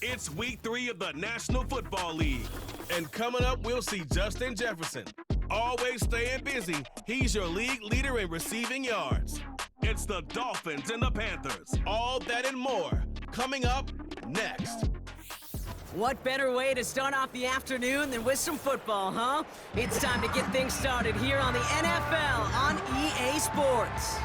It's week 3 of the National Football League. And coming up, we'll see Justin Jefferson. Always staying busy, he's your league leader in receiving yards. It's the Dolphins and the Panthers. All that and more. Coming up next. What better way to start off the afternoon than with some football, huh? It's time to get things started here on the NFL on EA Sports.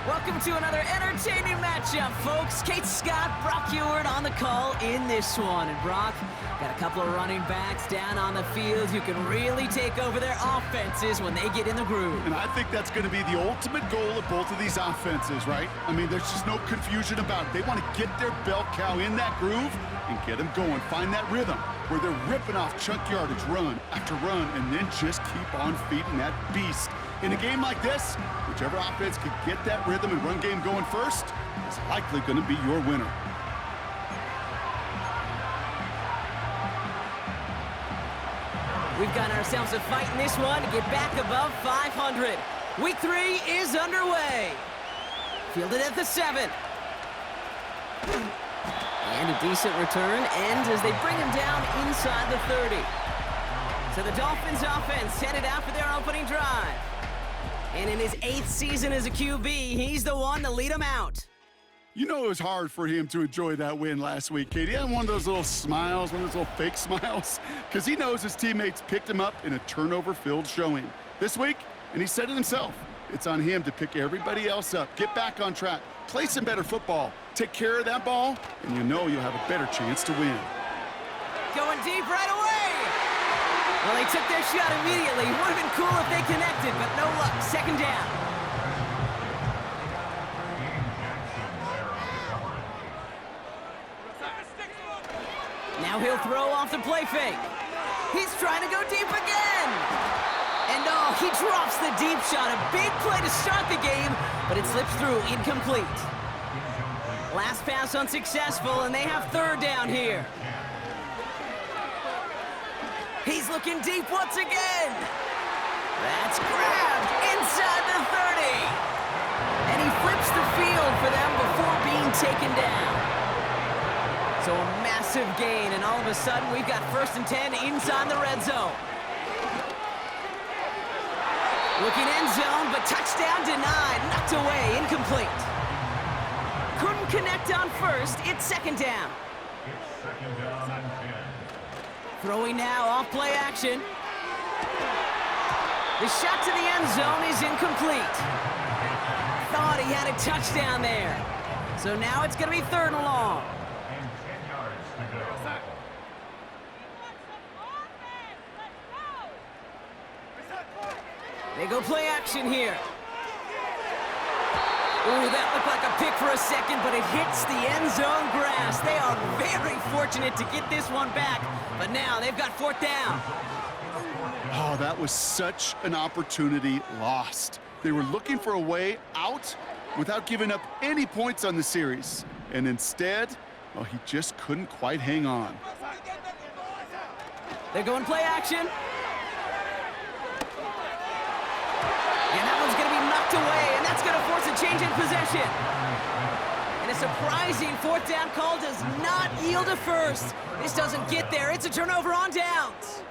Welcome to another entertaining matchup, folks. Kate Scott, Brock Ewart on the call in this one. And Brock, got a couple of running backs down on the field who can really take over their offenses when they get in the groove. And I think that's going to be the ultimate goal of both of these offenses, right? I mean, there's just no confusion about it. They want to get their bell cow in that groove and get them going. Find that rhythm where they're ripping off chunk yardage run after run and then just keep on feeding that beast. In a game like this, whichever offense can get that rhythm and run game going first is likely going to be your winner. We've got ourselves a fight in this one to get back above 500. Week 3 is underway. Fielded at the 7. And a decent return ends as they bring him down inside the 30. So the Dolphins offense headed out for their opening drive. And in his 8th season as a QB, he's the one to lead them out. You know it was hard for him to enjoy that win last week, Kate. He had one of those little smiles, one of those little fake smiles, because he knows his teammates picked him up in a turnover-filled showing. This week, and he said it himself, it's on him to pick everybody else up, get back on track, play some better football, take care of that ball, and you know you'll have a better chance to win. Going deep right away! Well, they took their shot immediately. Would have been cool if they connected, but no luck. Second down. Now he'll throw off the play fake. He's trying to go deep again. And oh, he drops the deep shot. A big play to start the game, but it slips through incomplete. Last pass unsuccessful, and they have third down here. He's looking deep once again. That's grabbed inside the 30. And he flips the field for them before being taken down. So a massive gain, and all of a sudden we've got 1st and 10 inside the red zone. Looking end zone, but touchdown denied. Knocked away, incomplete. Couldn't connect on first. It's second down. Throwing now off play action. The shot to the end zone is incomplete. Thought he had a touchdown there. So now it's going to be 3rd and long. They go play action here. Ooh, that looked like a pick for a second, but it hits the end zone grass. They are very fortunate to get this one back, but now they've got 4th down. Oh, that was such an opportunity lost. They were looking for a way out without giving up any points on the series. And instead, well, he just couldn't quite hang on. They're going play action. And that one's going to be knocked away, and that's going to force a change in possession. And a surprising 4th down call does not yield a first. This doesn't get there. It's a turnover on downs.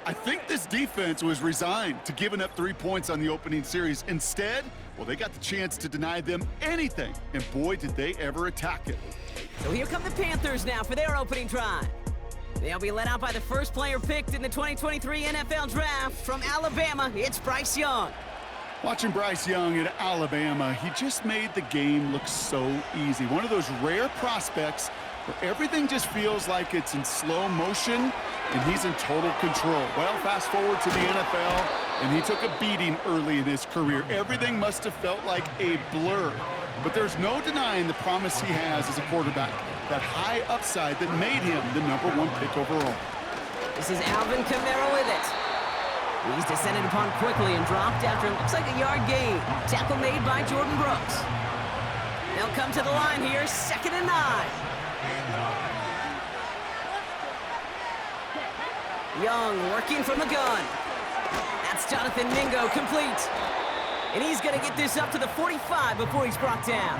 I think this defense was resigned to giving up 3 points on the opening series. Instead, well, they got the chance to deny them anything, and boy, did they ever attack it. So here come the Panthers now for their opening drive. They'll be led out by the first player picked in the 2023 NFL Draft from Alabama. It's Bryce Young. Watching Bryce Young at Alabama, he just made the game look so easy. One of those rare prospects where everything just feels like it's in slow motion and he's in total control. Well, fast forward to the NFL, and he took a beating early in his career. Everything must have felt like a blur. But there's no denying the promise he has as a quarterback, that high upside that made him the #1 pick overall. This is Alvin Kamara with it. He's descended upon quickly and dropped after it looks like a yard gain. Tackle made by Jordan Brooks. They'll come to the line here, 2nd and 9. Young working from the gun. That's Jonathan Mingo complete. And he's going to get this up to the 45 before he's brought down.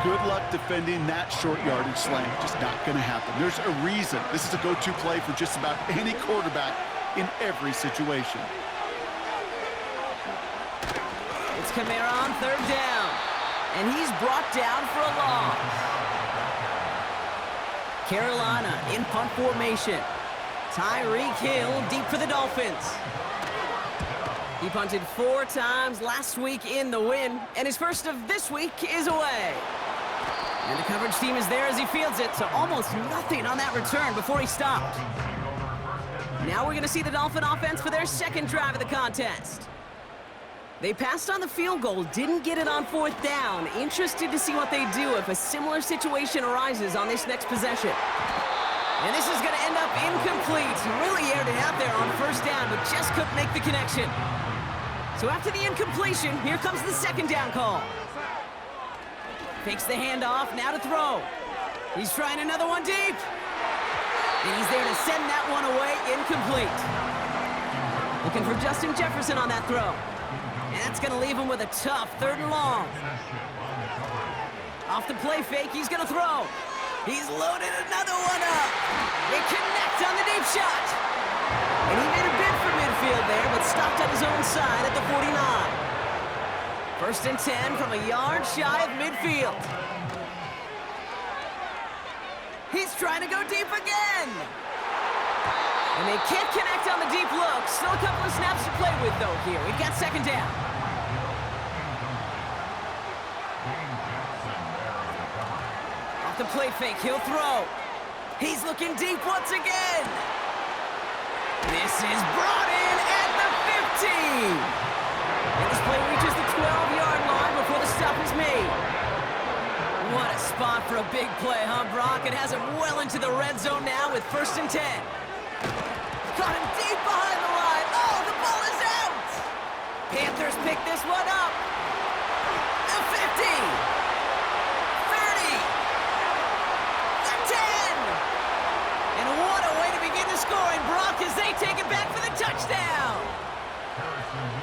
Good luck defending that short yardage slant. Just not going to happen. There's a reason. This is a go-to play for just about any quarterback in every situation. It's Kamara on third down. And he's brought down for a loss. Carolina in punt formation. Tyreek Hill deep for the Dolphins. He punted 4 times last week in the win, and his first of this week is away. And the coverage team is there as he fields it, so almost nothing on that return before he stopped. Now we're going to see the Dolphin offense for their second drive of the contest. They passed on the field goal, didn't get it on 4th down. Interested to see what they do if a similar situation arises on this next possession. And this is going to end up incomplete. Really aired it out there on 1st down, but just couldn't make the connection. So after the incompletion, here comes the 2nd down call. Fakes the handoff, now to throw. He's trying another one deep. And he's there to send that one away, incomplete. Looking for Justin Jefferson on that throw. And that's going to leave him with a tough 3rd and long. Off the play fake, he's going to throw. He's loaded another one up. They connect on the deep shot. And he made a bid for midfield there, but stopped on his own side at the 49. 1st and 10 from a yard shy of midfield. He's trying to go deep again. And they can't connect on the deep look. Still a couple of snaps to play with, though, here. We've got 2nd down. Off the play fake, he'll throw. He's looking deep once again. This is brought in at the 15. And this play reaches the 12-yard line before the stop is made. What a spot for a big play, huh, Brock? It has him well into the red zone now with 1st and 10. Got him deep behind the line. Oh, the ball is out. Panthers pick this one up. The 50. 30. The 10. And what a way to begin the scoring, Brock, as they take it back for the touchdown.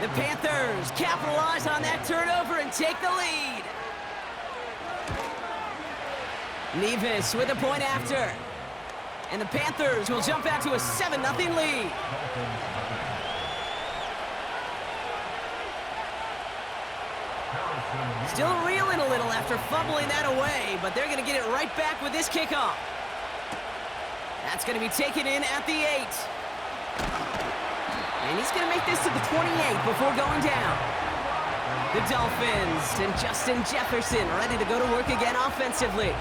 The Panthers capitalize on that turnover and take the lead. Nevis with a point after. And the Panthers will jump out to a 7-0 lead. Still reeling a little after fumbling that away, but they're going to get it right back with this kickoff. That's going to be taken in at the 8. And he's going to make this to the 28 before going down. The Dolphins and Justin Jefferson ready to go to work again offensively.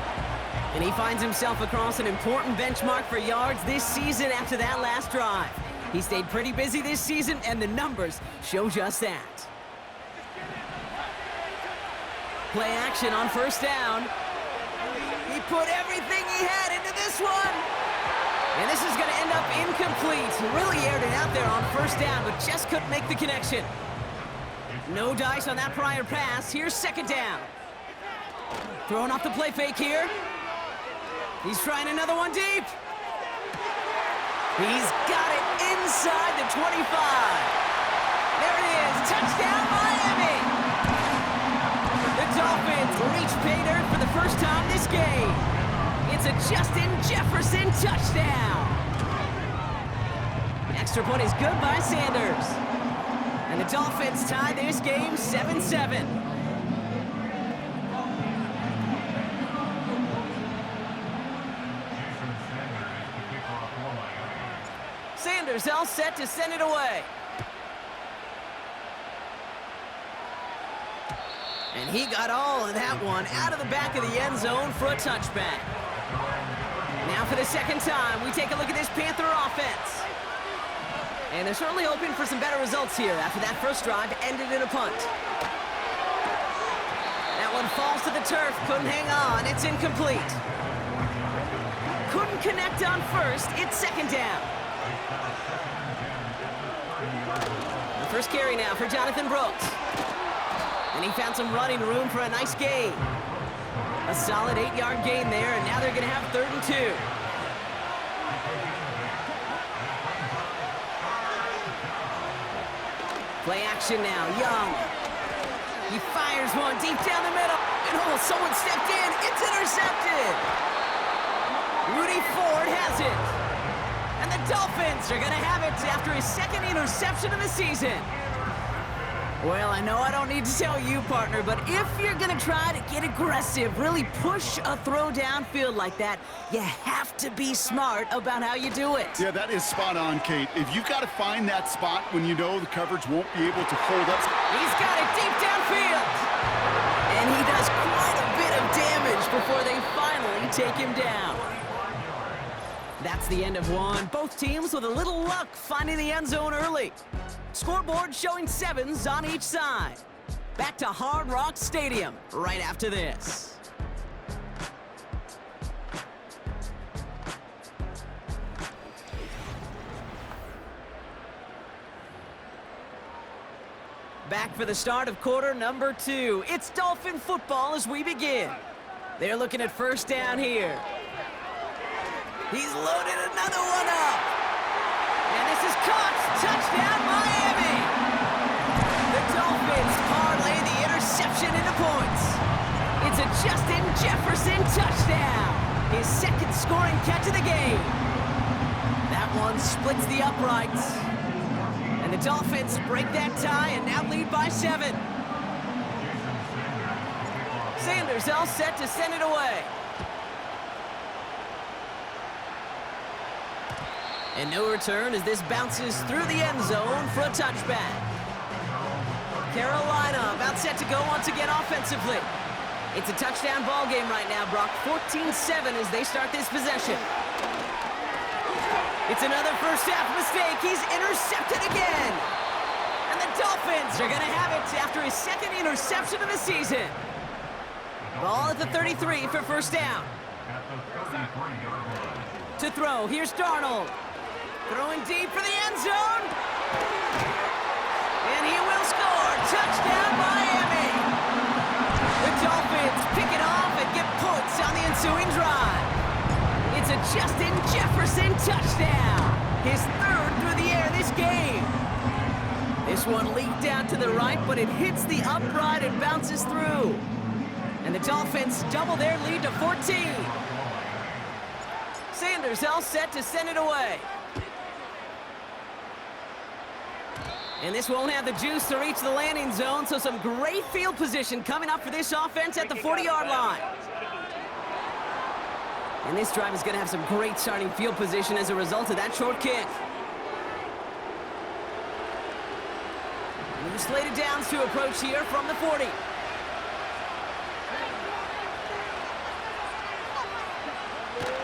And he finds himself across an important benchmark for yards this season after that last drive. He stayed pretty busy this season, and the numbers show just that. Play action on 1st down. He put everything he had into this one. And this is going to end up incomplete. Really aired it out there on 1st down, but just couldn't make the connection. No dice on that prior pass. Here's 2nd down. Throwing off the play fake here. He's trying another one deep. He's got it inside the 25. There it is. Touchdown, Miami. The Dolphins reach pay dirt for the first time this game. It's a Justin Jefferson touchdown. Extra point is good by Sanders. And the Dolphins tie this game 7-7. Sanders all set to send it away. And he got all of that one out of the back of the end zone for a touchback. Now for the 2nd time, we take a look at this Panther offense. And they're certainly hoping for some better results here after that first drive ended in a punt. That one falls to the turf, couldn't hang on, it's incomplete. Couldn't connect on 1st, it's 2nd down. The first carry now for Jonathan Brooks. And he found some running room for a nice gain. A solid 8-yard gain there, and now they're going to have 3rd and 2. Play action now, Young. He fires one deep down the middle. And oh, someone stepped in. It's intercepted. Rudy Ford has it. And the Dolphins are going to have it after his second interception of the season. Well, I know I don't need to tell you, partner, but if you're going to try to get aggressive, really push a throw downfield like that, you have to be smart about how you do it. Yeah, that is spot on, Kate. If you've got to find that spot when you know the coverage won't be able to hold up. He's got it deep downfield. And he does quite a bit of damage before they finally take him down. That's the end of one. Both teams with a little luck finding the end zone early. Scoreboard showing 7s on each side. Back to Hard Rock Stadium right after this. Back for the start of quarter number 2. It's Dolphin football as we begin. They're looking at first down here. He's loaded another one up. And this is caught. Touchdown, Miami. The Dolphins parlay the interception into points. It's a Justin Jefferson touchdown. His second scoring catch of the game. That one splits the uprights. And the Dolphins break that tie and now lead by 7. Sanders all set to send it away. And no return as this bounces through the end zone for a touchback. Carolina about set to go once again offensively. It's a touchdown ball game right now, Brock. 14-7 as they start this possession. It's another first half mistake. He's intercepted again. And the Dolphins are going to have it after his second interception of the season. Ball at the 33 for first down. To throw, here's Darnold. Throwing deep for the end zone. And he will score. Touchdown, Miami. The Dolphins pick it off and get points on the ensuing drive. It's a Justin Jefferson touchdown. His third through the air this game. This one leaked out to the right, but it hits the upright and bounces through. And the Dolphins double their lead to 14. Sanders all set to send it away. And this won't have the juice to reach the landing zone, so some great field position coming up for this offense at the 40-yard line. And this drive is going to have some great starting field position as a result of that short kick. New slated downs to approach here from the 40.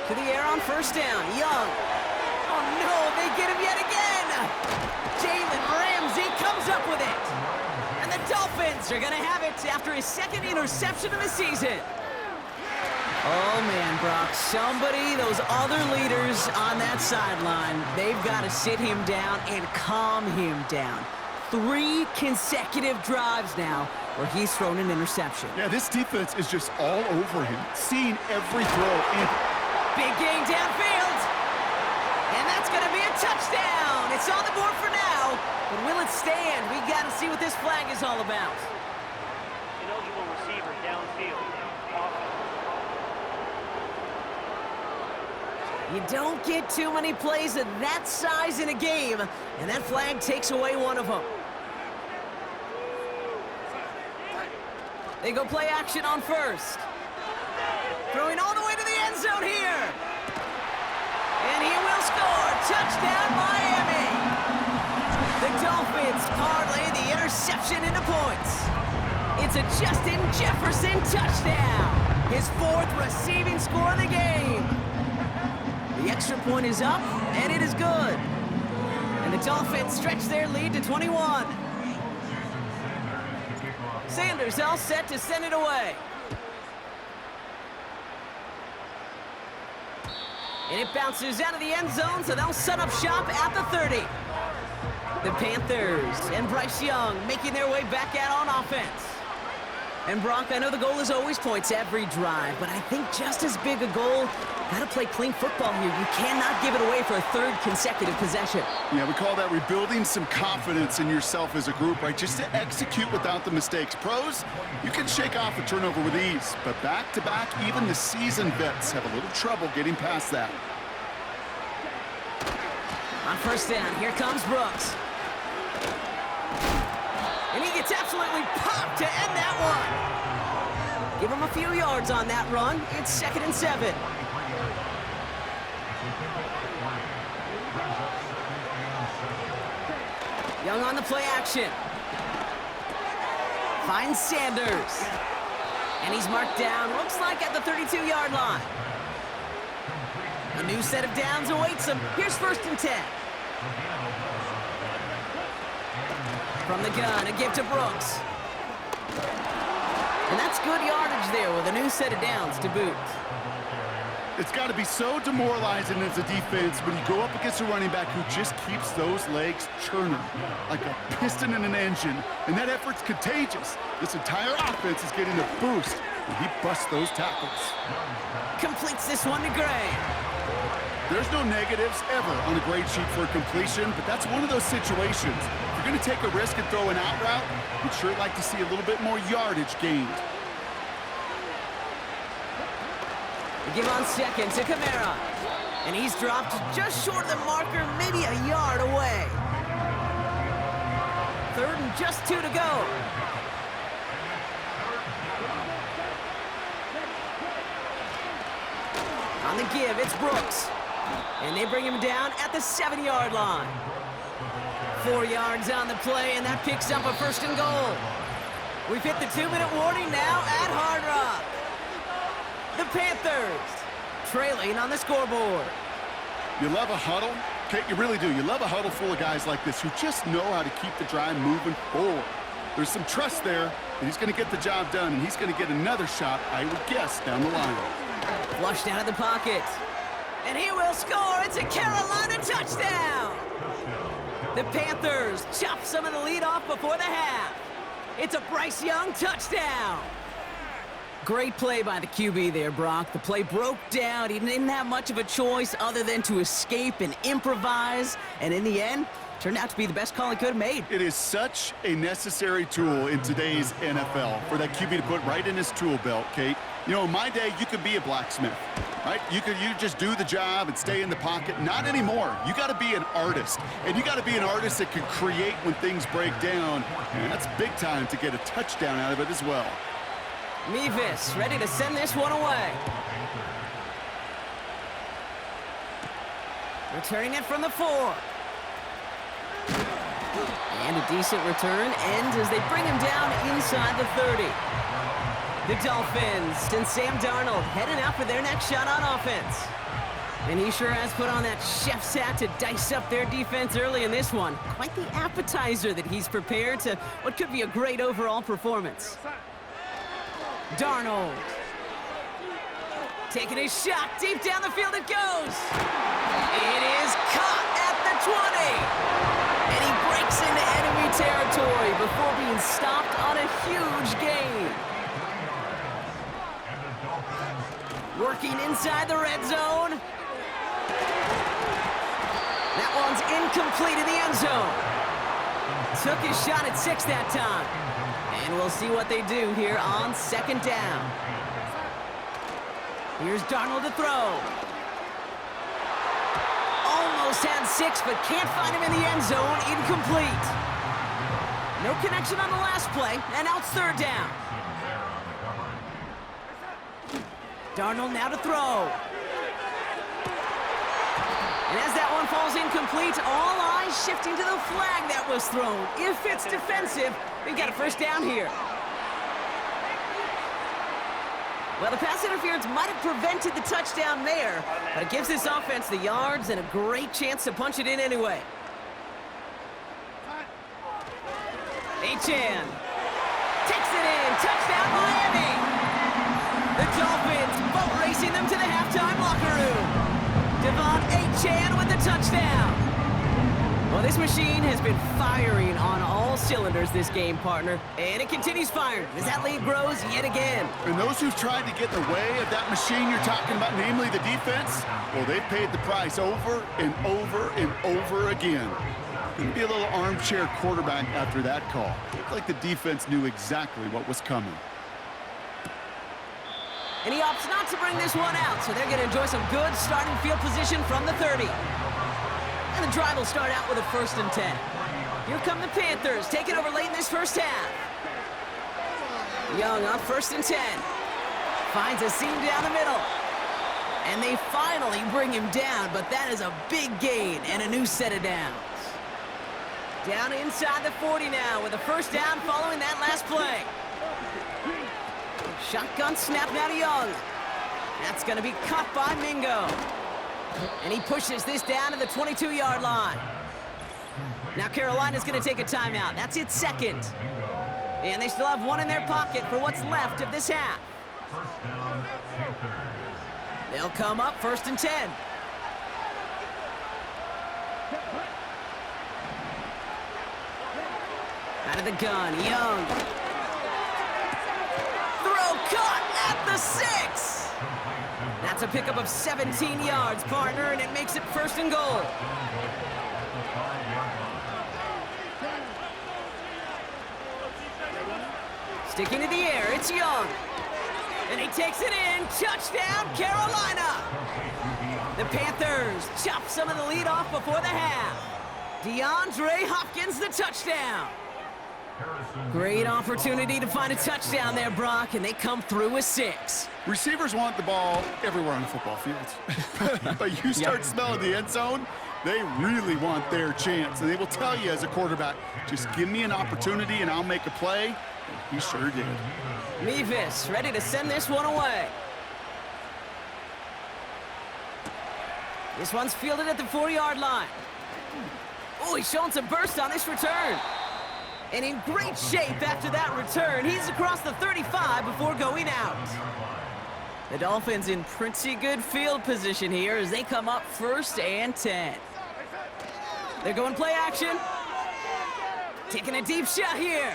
To the air on first down, Young. Oh no, they get him yet again! Jalen Ramsey comes up with it. And the Dolphins are gonna have it after his second interception of the season. Oh man, Brock, somebody, those other leaders on that sideline, they've got to sit him down and calm him down. 3 consecutive drives now where he's thrown an interception. Yeah, this defense is just all over him, seeing every throw in. Big gain downfield. And that's going to be a touchdown. It's on the board for now. But will it stand? We got to see what this flag is all about. Ineligible receiver downfield. You don't get too many plays of that size in a game, and that flag takes away one of them. They go play action on first. Throwing all the way to the end zone here. And he will score. Touchdown, Miami. The Dolphins parlay the interception into points. It's a Justin Jefferson touchdown. His 4th receiving score of the game. The extra point is up, and it is good. And the Dolphins stretch their lead to 21. Sanders all set to send it away. And it bounces out of the end zone, so they'll set up shop at the 30. The Panthers and Bryce Young making their way back out on offense. And Brock, I know the goal is always points every drive, but I think just as big a goal, gotta play clean football here. You cannot give it away for a third consecutive possession. Yeah, we call that rebuilding some confidence in yourself as a group, right? Just to execute without the mistakes. Pros, you can shake off a turnover with ease, but back-to-back, even the seasoned vets have a little trouble getting past that. On first down, here comes Brooks. And he gets absolutely popped to end that one. Give him a few yards on that run. It's 2nd and 7. Young on the play action. Finds Sanders. And he's marked down, looks like at the 32-yard line. A new set of downs awaits him. Here's 1st and 10. From the gun, a give to Brooks. And that's good yardage there with a new set of downs to boot. It's got to be so demoralizing as a defense when you go up against a running back who just keeps those legs churning like a piston in an engine. And that effort's contagious. This entire offense is getting a boost when he busts those tackles. Completes this one to Gray. There's no negatives ever on a grade sheet for a completion, but that's one of those situations. If you're going to take a risk and throw an out route, you'd sure like to see a little bit more yardage gained. They give on 2nd to Kamara. And he's dropped just short of the marker, maybe a yard away. 3rd and just 2 to go. On the give, it's Brooks. And they bring him down at the 7-yard line. 4 yards on the play, and that picks up a 1st and goal. We've hit the 2-minute warning now at Hard Rock. The Panthers trailing on the scoreboard. You love a huddle? Okay, you really do. You love a huddle full of guys like this who just know how to keep the drive moving forward. There's some trust there that he's going to get the job done, and he's going to get another shot, I would guess, down the line. Flushed out of the pocket. And he will score. It's a Carolina touchdown. The Panthers chop some of the lead off before the half. It's a Bryce Young touchdown. Great play by the QB there, Brock. The play broke down. He didn't have much of a choice other than to escape and improvise. And in the end, turned out to be the best call he could have made. It is such a necessary tool in today's NFL for that QB to put right in his tool belt, Kate. You know, in my day, you could be a blacksmith, right? You just do the job and stay in the pocket. Not anymore. You got to be an artist. And you got to be an artist that can create when things break down. And that's big time to get a touchdown out of it as well. Mevis ready to send this one away. Returning it from the 4. And a decent return ends as they bring him down inside the 30. The Dolphins and Sam Darnold heading out for their next shot on offense. And he sure has put on that chef's hat to dice up their defense early in this one. Quite the appetizer that he's prepared to what could be a great overall performance. Darnold. Taking his shot deep down the field it goes. It is caught at the 20. And he breaks into enemy territory before being stopped on a huge gain. Working inside the red zone. That one's incomplete in the end zone. Took his shot at 6 that time. And we'll see what they do here on 2nd down. Here's Darnold to throw. Almost had 6, but can't find him in the end zone. Incomplete. No connection on the last play, and now it's 3rd down. Darnold now to throw. And as that one falls incomplete, all eyes shifting to the flag that was thrown. If it's defensive, we've got a 1st down here. Well, the pass interference might have prevented the touchdown there, but it gives this offense the yards and a great chance to punch it in anyway. Achan takes it in. Touchdown, Miami. The Dolphins boat racing them to the halftime locker room. Devon Achan with the touchdown. Well, this machine has been firing on all cylinders this game, partner. And it continues firing as that lead grows yet again. And those who've tried to get in the way of that machine you're talking about, namely the defense, well, they've paid the price over and over and over again. Going to be a little armchair quarterback after that call. Looked like the defense knew exactly what was coming. And he opts not to bring this one out, so they're going to enjoy some good starting field position from the 30. And the drive will start out with a 1st and 10. Here come the Panthers, taking over late in this first half. Young up 1st and 10. Finds a seam down the middle. And they finally bring him down, but that is a big gain and a new set of downs. Down inside the 40 now with a 1st down following that last play. Shotgun snap now to Young. That's going to be caught by Mingo. And he pushes this down to the 22-yard line. Now Carolina's going to take a timeout. That's its 2nd. And they still have one in their pocket for what's left of this half. They'll come up 1st and 10. Out of the gun, Young. Throw caught at the 6. That's a pickup of 17 yards, partner, and it makes it 1st and goal. Sticking to the air, it's Young. And he takes it in. Touchdown, Carolina. The Panthers chop some of the lead off before the half. DeAndre Hopkins, the touchdown. Great opportunity to find a touchdown there, Brock, and they come through with 6. Receivers want the ball everywhere on the football field. But you start smelling the end zone, they really want their chance. And they will tell you as a quarterback, just give me an opportunity and I'll make a play. And he sure did. Mevis ready to send this one away. This one's fielded at the 4-yard line. Oh, he's showing some burst on this return. And in great shape after that return. He's across the 35 before going out. The Dolphins in pretty good field position here as they come up 1st and 10. They're going play action. Taking a deep shot here.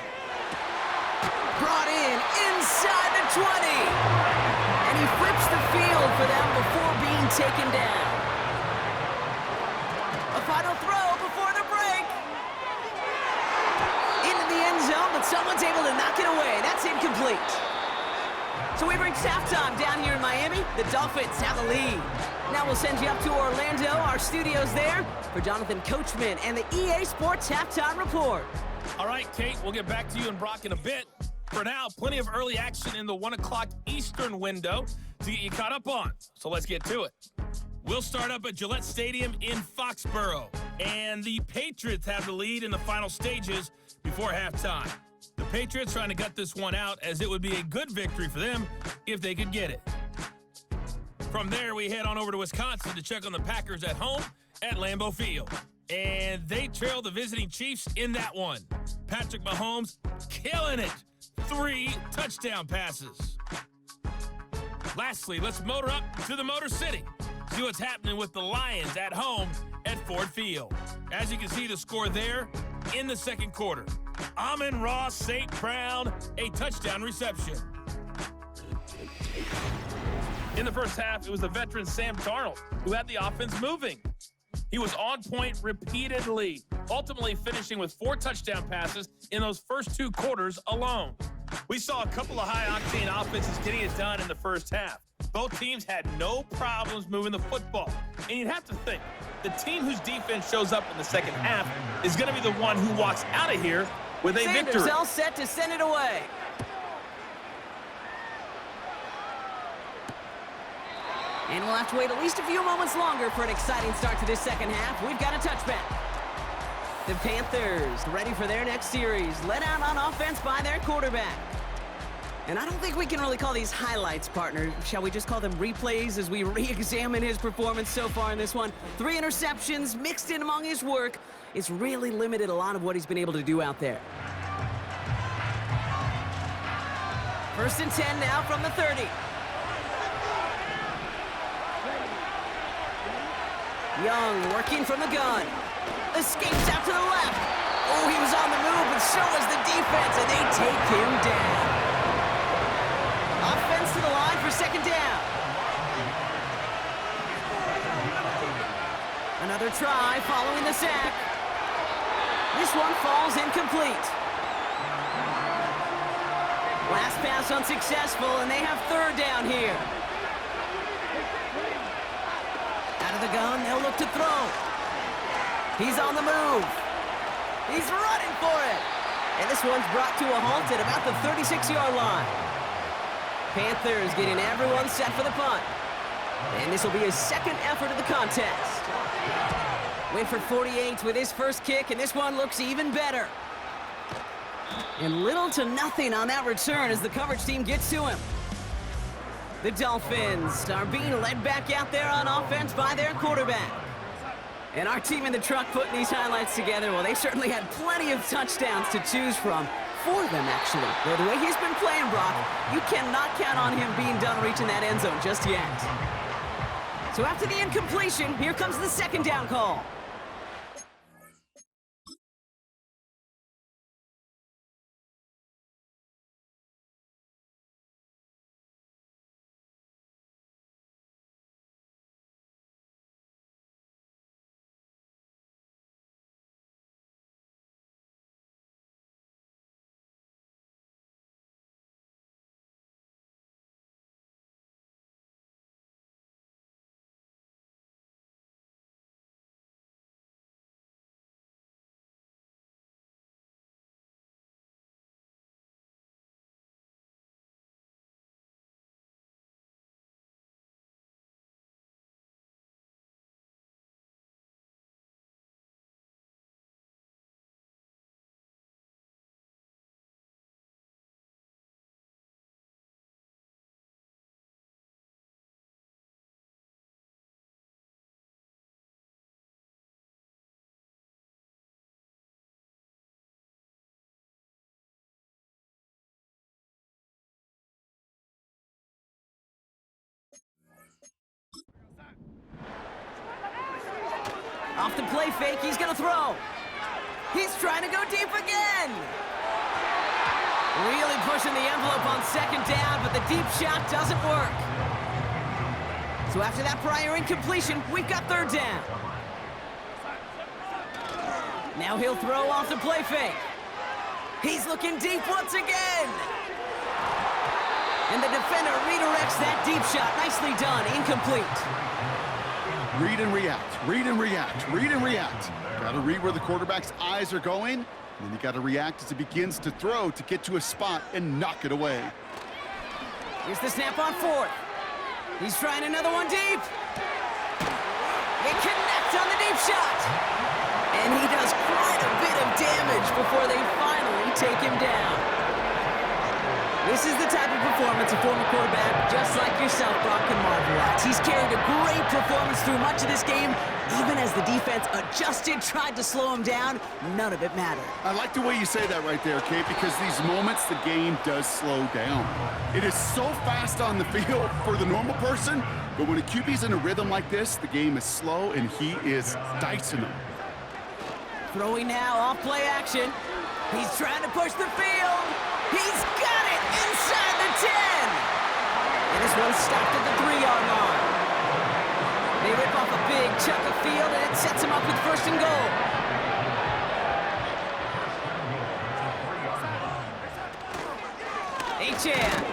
Brought in inside the 20. And he flips the field for them before being taken down. A final throw before the break. Into the end zone, but someone's able to knock it away. That's incomplete. So we've reached halftime down here in Miami. The Dolphins have the lead. Now we'll send you up to Orlando, our studios there, for Jonathan Coachman and the EA Sports Halftime Report. All right, Kate, we'll get back to you and Brock in a bit. For now, plenty of early action in the 1 o'clock Eastern window to get you caught up on. So let's get to it. We'll start up at Gillette Stadium in Foxborough. And the Patriots have the lead in the final stages before halftime. The Patriots trying to gut this one out as it would be a good victory for them if they could get it. From there, we head on over to Wisconsin to check on the Packers at home at Lambeau Field. And they trail the visiting Chiefs in that one. Patrick Mahomes killing it. 3 touchdown passes. Lastly, let's motor up to the Motor City. See what's happening with the Lions at home at Ford Field. As you can see the score there in the 2nd quarter. Amon-Ra St. Brown, a touchdown reception. In the first half, it was the veteran Sam Darnold who had the offense moving. He was on point repeatedly, ultimately finishing with 4 touchdown passes in those first 2 quarters alone. We saw a couple of high-octane offenses getting it done in the first half. Both teams had no problems moving the football. And you'd have to think, the team whose defense shows up in the second half is going to be the one who walks out of here with a victory. Sanders all set to send it away. And we'll have to wait at least a few moments longer for an exciting start to this second half. We've got a touchback. The Panthers ready for their next series, led out on offense by their quarterback. And I don't think we can really call these highlights, partner. Shall we just call them replays as we re-examine his performance so far in this one? 3 interceptions mixed in among his work. It's really limited a lot of what he's been able to do out there. 1st and 10 now from the 30. Young working from the gun. Escapes out to the left. Oh, he was on the move, but so was the defense, and they take him down. Offense to the line for second down. Another try following the sack. This one falls incomplete. Last pass unsuccessful, and they have third down here. Out of the gun, they'll look to throw. He's on the move. He's running for it. And this one's brought to a halt at about the 36-yard line. Panthers getting everyone set for the punt. And this will be his second effort of the contest. Went for 48 with his first kick, and this one looks even better. And little to nothing on that return as the coverage team gets to him. The Dolphins are being led back out there on offense by their quarterback. And our team in the truck putting these highlights together, well, they certainly had plenty of touchdowns to choose from. For them, actually. Though the way he's been playing, Brock, you cannot count on him being done reaching that end zone just yet. So after the incompletion, here comes the second down call. Off the play fake, he's gonna throw. He's trying to go deep again. Really pushing the envelope on second down, but the deep shot doesn't work. So after that prior incompletion, we've got third down. Now he'll throw off the play fake. He's looking deep once again. And the defender redirects that deep shot. Nicely done, incomplete. Read and react, read and react, read and react. Got to read where the quarterback's eyes are going, and then you got to react as he begins to throw to get to a spot and knock it away. Here's the snap on fourth. He's trying another one deep. They connect on the deep shot. And he does quite a bit of damage before they finally take him down. This is the type of performance a former quarterback, just like yourself, Brock, can marvel at. He's carried a great performance through much of this game. Even as the defense adjusted, tried to slow him down, none of it mattered. I like the way you say that right there, Kate, because these moments the game does slow down. It is so fast on the field for the normal person, but when a QB's in a rhythm like this, the game is slow and he is dicing them. Throwing now off play action. He's trying to push the field. He's got it inside the 10. And this one's stopped at the 3-yard line. They rip off a big chunk of field, and it sets him up with first and goal. Achane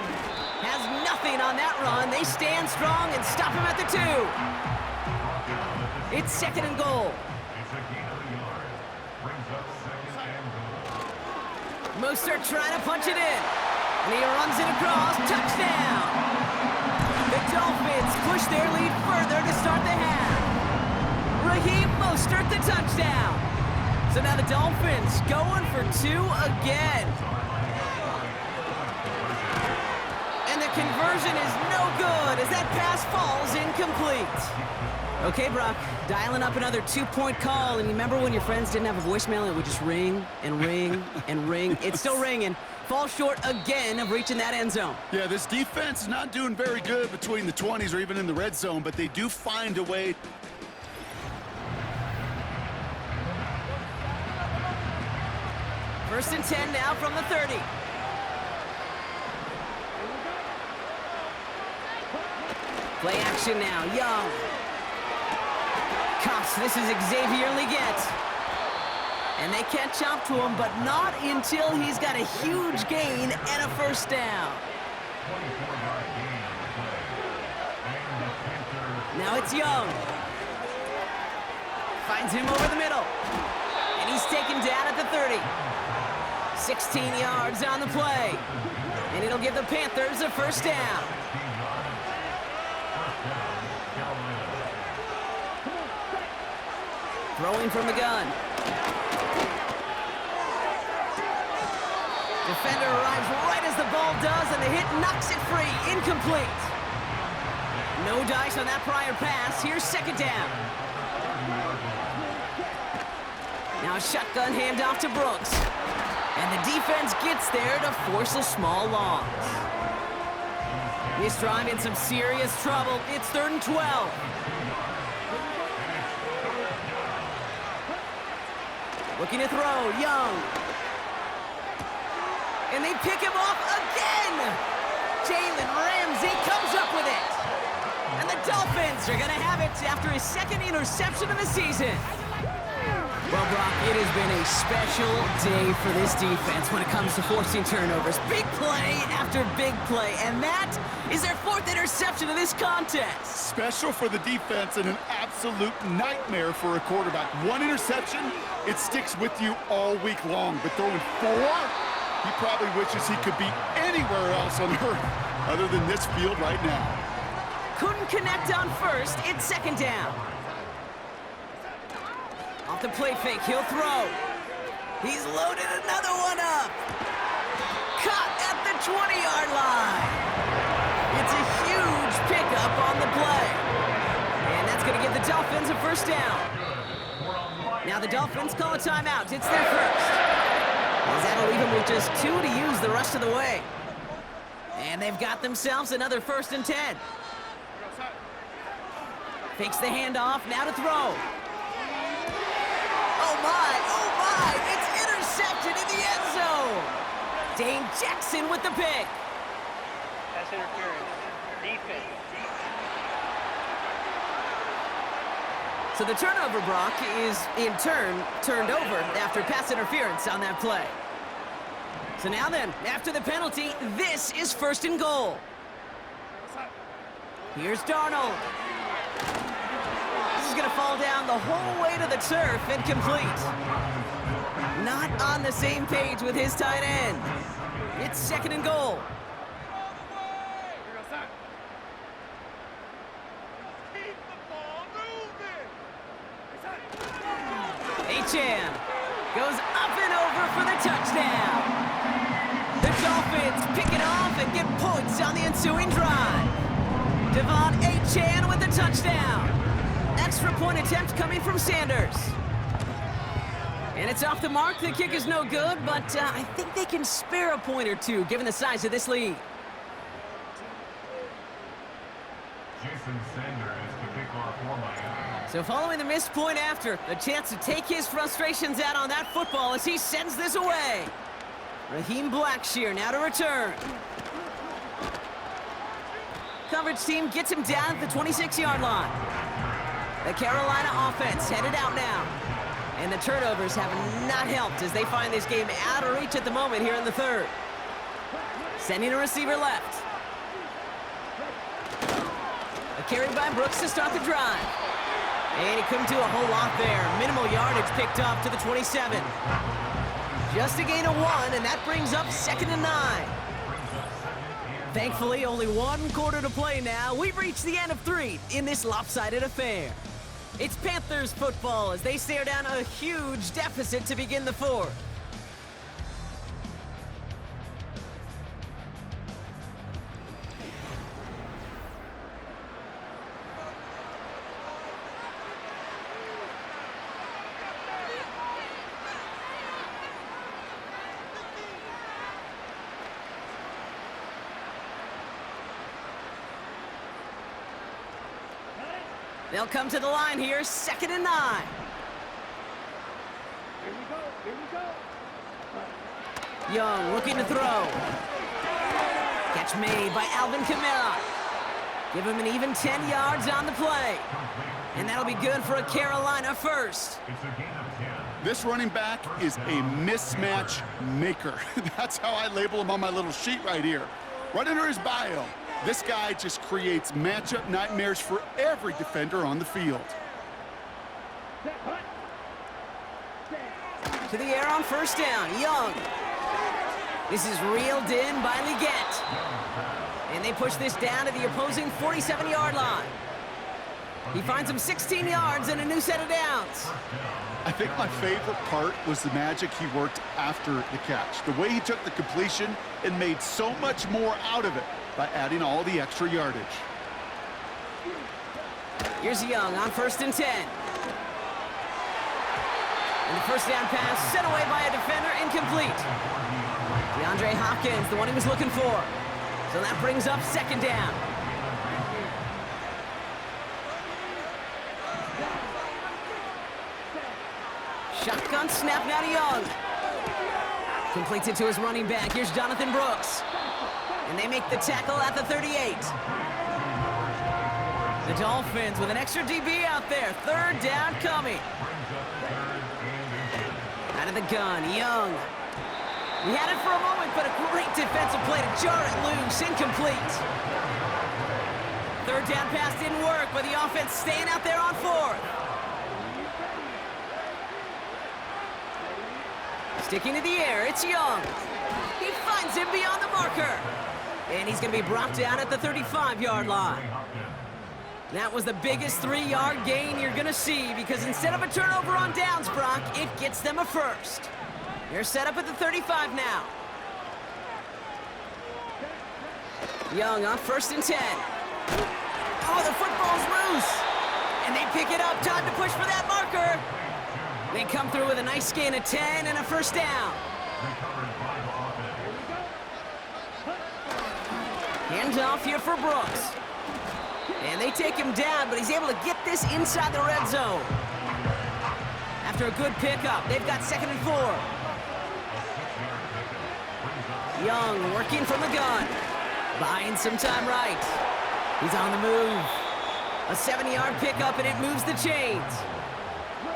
has nothing on that run. They stand strong and stop him at the 2. It's second and goal. Mostert trying to punch it in. And he runs it across. Touchdown! The Dolphins push their lead further to start the half. Raheem Mostert the touchdown. So now the Dolphins going for 2 again. And the conversion is no good as that pass falls incomplete. Okay, Brock, dialing up another 2-point call, and you remember when your friends didn't have a voicemail and it would just ring and ring and ring? It's still ringing. Falls short again of reaching that end zone. Yeah, this defense is not doing very good between the 20s or even in the red zone, but they do find a way. First and 10 now from the 30. Play action now, Young. Cuffs, this is Xavier Leggett. And they catch up to him, but not until he's got a huge gain and a first down. Now it's Young. Finds him over the middle. And he's taken down at the 30. 16 yards on the play. And it'll give the Panthers a first down. Throwing from the gun. Defender arrives right as the ball does, and the hit knocks it free. Incomplete. No dice on that prior pass. Here's second down. Now a shotgun handoff to Brooks. And the defense gets there to force a small loss. This drive in some serious trouble. It's 3rd and 12. Looking to throw, Young. And they pick him off again! Jalen Ramsey comes up with it. And the Dolphins are gonna have it after his second interception of the season. Well, Brock, it has been a special day for this defense when it comes to forcing turnovers. Big play after big play, and that is their 4th interception of this contest. Special for the defense and an absolute nightmare for a quarterback. 1 interception, it sticks with you all week long, but throwing 4, he probably wishes he could be anywhere else on earth other than this field right now. Couldn't connect on first, it's second down. Off the play fake, he'll throw. He's loaded another one up. Caught at the 20-yard line. It's a huge pickup on the play. And that's going to give the Dolphins a first down. Now the Dolphins call a timeout. It's their first. As that'll leave them with just 2 to use the rest of the way. And they've got themselves another 1st and 10. Fakes the handoff, now to throw. Oh my, it's intercepted in the end zone. Dane Jackson with the pick. Pass interference. Defense. So the turnover, Brock, is in turn turned over after pass interference on that play. So now then, after the penalty, this is 1st and goal. Here's Darnold. This is going to fall down the whole way to the turf and complete. Not on the same page with his tight end. It's 2nd and goal. Achane goes up and over for the touchdown. The Dolphins pick it off and get points on the ensuing drive. Devon Achane with the touchdown. Extra point attempt coming from Sanders. And it's off the mark. The kick is no good, but I think they can spare a point or two given the size of this lead. Jason Sanders to kick off for Miami. So following the missed point after, a chance to take his frustrations out on that football as he sends this away. Raheem Blackshear now to return. Coverage team gets him down at the 26-yard line. The Carolina offense headed out now. And the turnovers have not helped as they find this game out of reach at the moment here in the 3rd. Sending a receiver left. A carry by Brooks to start the drive. And he couldn't do a whole lot there. Minimal yardage picked up to the 27. Just a gain of 1, and that brings up 2nd and 9. Thankfully, only 1 quarter to play now. We've reached the end of 3 in this lopsided affair. It's Panthers football as they stare down a huge deficit to begin the 4th. They'll come to the line here, 2nd and 9. Here we go. Young looking to throw. Catch made by Alvin Kamara. Give him an even 10 yards on the play. And that'll be good for a Carolina first. It's a gain of 10. This running back is a mismatch maker. That's how I label him on my little sheet right here. Right under his bio, this guy just creates matchup nightmares for every defender on the field. To the air on first down, Young. This is reeled in by Leggett. And they push this down to the opposing 47-yard line. He finds him 16 yards and a new set of downs. I think my favorite part was the magic he worked after the catch. The way he took the completion and made so much more out of it by adding all the extra yardage. Here's Young on first and 10. And the first down pass sent away by a defender, incomplete. DeAndre Hopkins, the one he was looking for. So that brings up second down. Shotgun snap now to Young. Completes it to his running back. Here's Jonathan Brooks. And they make the tackle at the 38. The Dolphins with an extra DB out there. Third down coming. Out of the gun, Young. He had it for a moment, but a great defensive play to jar it loose. Incomplete. Third down pass didn't work, but the offense staying out there on fourth. Sticking to the air, it's Young. He finds him beyond the marker. And he's going to be brought down at the 35-yard line. That was the biggest 3-yard gain you're going to see because instead of a turnover on downs, Brock, it gets them a first. They're set up at the 35 now. Young on first and 10. Oh, the football's loose. And they pick it up. Time to push for that marker. They come through with a nice gain of 10 and a first down. Hands off here for Brooks. And they take him down, but he's able to get this inside the red zone. After a good pickup, they've got second and 4. Young working from the gun. Buying some time right. He's on the move. A 70-yard pickup, and it moves the chains.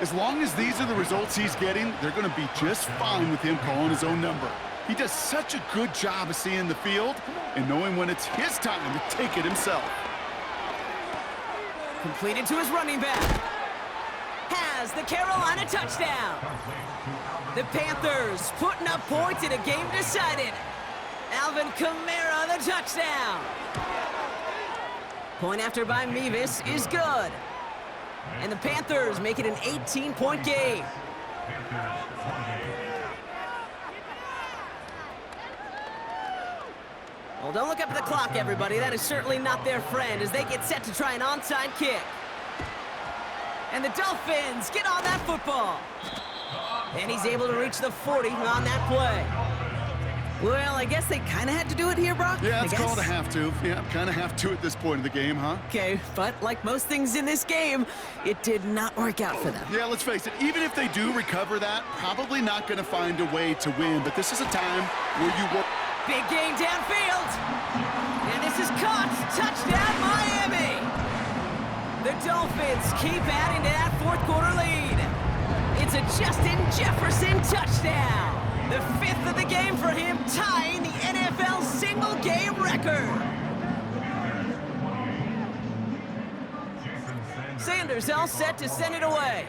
As long as these are the results he's getting, they're going to be just fine with him calling his own number. He does such a good job of seeing the field and knowing when it's his time to take it himself. Completed to his running back. Has the Carolina touchdown. The Panthers putting up points in a game decided. Alvin Kamara, the touchdown. Point after by Mevis is good. And the Panthers make it an 18-point game. Well, don't look up at the clock, everybody. That is certainly not their friend as they get set to try an onside kick. And the Dolphins get on that football. And he's able to reach the 40 on that play. Well, I guess they kind of had to do it here, Brock. Yeah, it's called a have to. Yeah, kind of have to at this point in the game, huh? Okay, but like most things in this game, it did not work out for them. Yeah, let's face it, even if they do recover that, probably not going to find a way to win. But this is a time where you work. Big gain downfield. And this is caught. Touchdown, Miami. The Dolphins keep adding to that fourth quarter lead. It's a Justin Jefferson touchdown. The 5th of the game for him, tying the NFL single-game record. Sanders all set to send it away.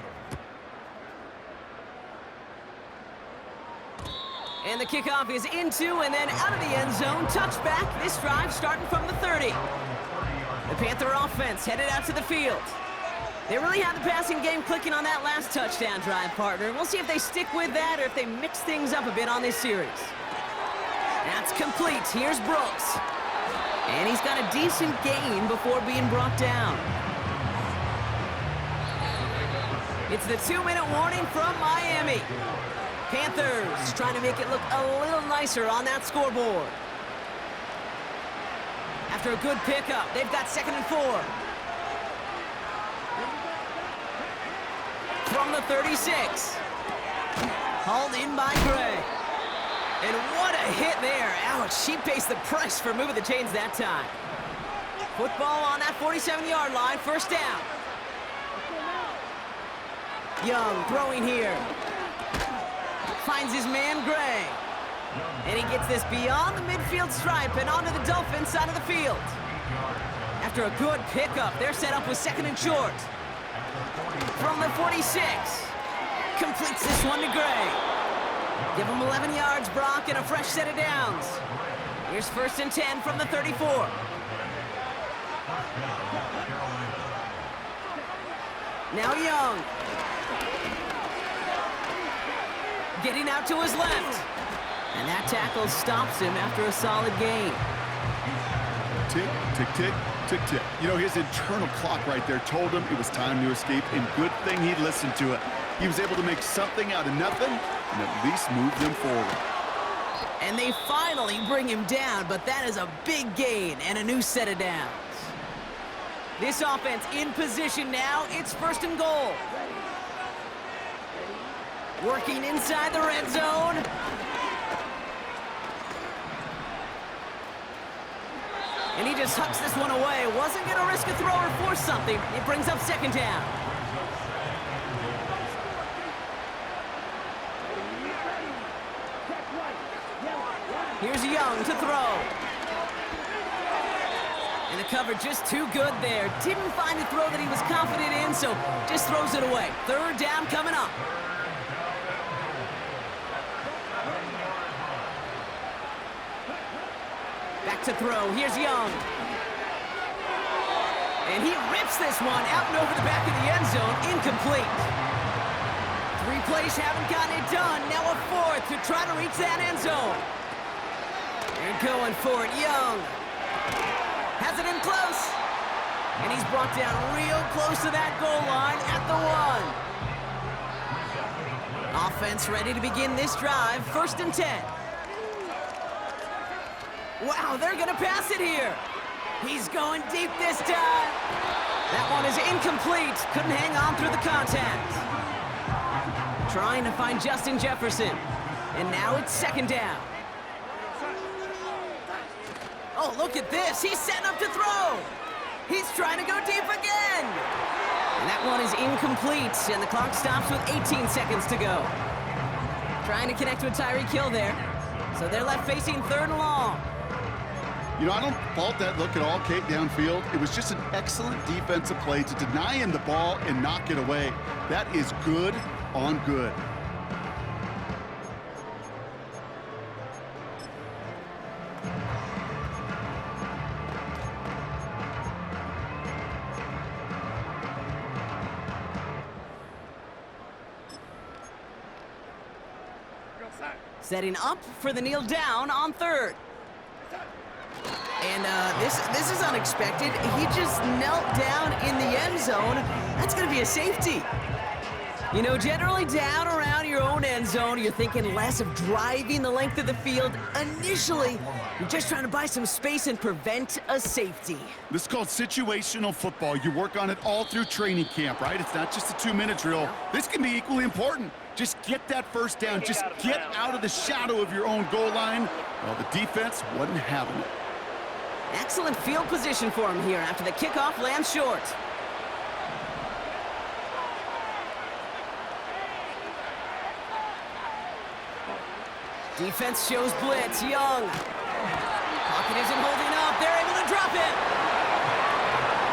And the kickoff is into and then out of the end zone. Touchback, this drive starting from the 30. The Panther offense headed out to the field. They really have the passing game clicking on that last touchdown drive, partner. We'll see if they stick with that or if they mix things up a bit on this series. That's complete. Here's Brooks. And he's got a decent gain before being brought down. It's the 2-minute warning from Miami. Panthers trying to make it look a little nicer on that scoreboard. After a good pickup, they've got second and 4. From the 36. Hauled in by Gray. And what a hit there. Ouch, she pays the price for moving the chains that time. Football on that 47-yard line, first down. Young throwing here. Finds his man, Gray. And he gets this beyond the midfield stripe and onto the Dolphins side of the field. After a good pickup, they're set up with second and short. From the 46. Completes this one to Gray. Give him 11 yards, Brock, and a fresh set of downs. Here's first and 10 from the 34. Now Young. Getting out to his left. And that tackle stops him after a solid gain. Tick, tick, tick, tick, tick. You know, his internal clock right there told him it was time to escape, and good thing he listened to it. He was able to make something out of nothing and at least move them forward. And they finally bring him down, but that is a big gain and a new set of downs. This offense in position now. It's first and goal. Working inside the red zone. And he just hucks this one away. Wasn't going to risk a throw or force something. It brings up second down. Here's Young to throw. And the cover just too good there. Didn't find a throw that he was confident in, so just throws it away. Third down coming up. Back to throw. Here's Young. And he rips this one out and over the back of the end zone. Incomplete. 3 plays haven't gotten it done. Now a fourth to try to reach that end zone. They're going for it. Young has it in close. And he's brought down real close to that goal line at the 1. Offense ready to begin this drive. First and 10. Wow, they're going to pass it here. He's going deep this time. That one is incomplete. Couldn't hang on through the contact. Trying to find Justin Jefferson. And now it's second down. Oh, look at this. He's setting up to throw. He's trying to go deep again. And that one is incomplete. And the clock stops with 18 seconds to go. Trying to connect with Tyreek Hill there. So they're left facing third and long. You know, I don't fault that look at all, Kate, downfield. It was just an excellent defensive play to deny him the ball and knock it away. That is good on good. Setting up for the kneel down on third. And this is unexpected. He just knelt down in the end zone. That's going to be a safety. You know, generally down around your own end zone, you're thinking less of driving the length of the field. Initially, you're just trying to buy some space and prevent a safety. This is called situational football. You work on it all through training camp, right? It's not just a 2-minute drill. This can be equally important. Just get that first down. Just get out of the shadow of your own goal line. Well, the defense wasn't having it. Excellent field position for him here after the kickoff lands short. Defense shows blitz. Young. Pocket isn't holding up. They're able to drop it.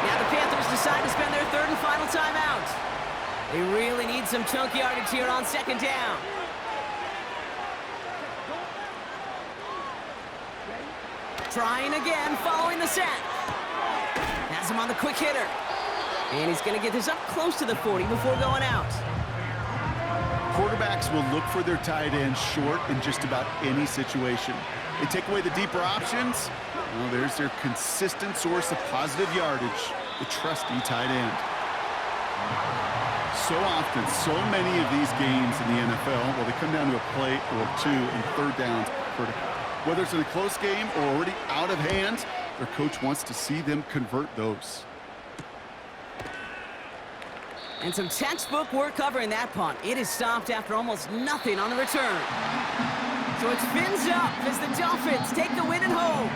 Now the Panthers decide to spend their third and final timeout. They really need some chunk yardage here on second down. Trying again, following the sack. Has him on the quick hitter. And he's going to get this up close to the 40 before going out. Quarterbacks will look for their tight end short in just about any situation. They take away the deeper options. Well, there's their consistent source of positive yardage, the trusty tight end. So often, so many of these games in the NFL, well, they come down to a play or two, and third downs are critical. Whether it's in a close game or already out of hand, their coach wants to see them convert those. And some textbook work covering that punt. It is stopped after almost nothing on the return. So it's fins up as the Dolphins take the win at home.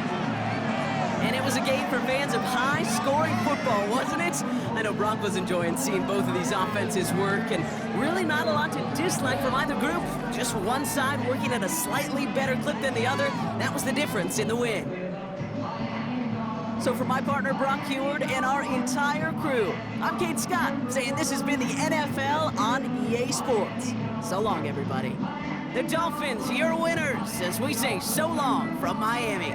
And it was a game for fans of high-scoring football, wasn't it? I know Brock was enjoying seeing both of these offenses work, and really not a lot to dislike from either group. Just one side working at a slightly better clip than the other. That was the difference in the win. So for my partner, Brock Heward, and our entire crew, I'm Kate Scott, saying this has been the NFL on EA Sports. So long, everybody. The Dolphins, your winners, as we say so long from Miami.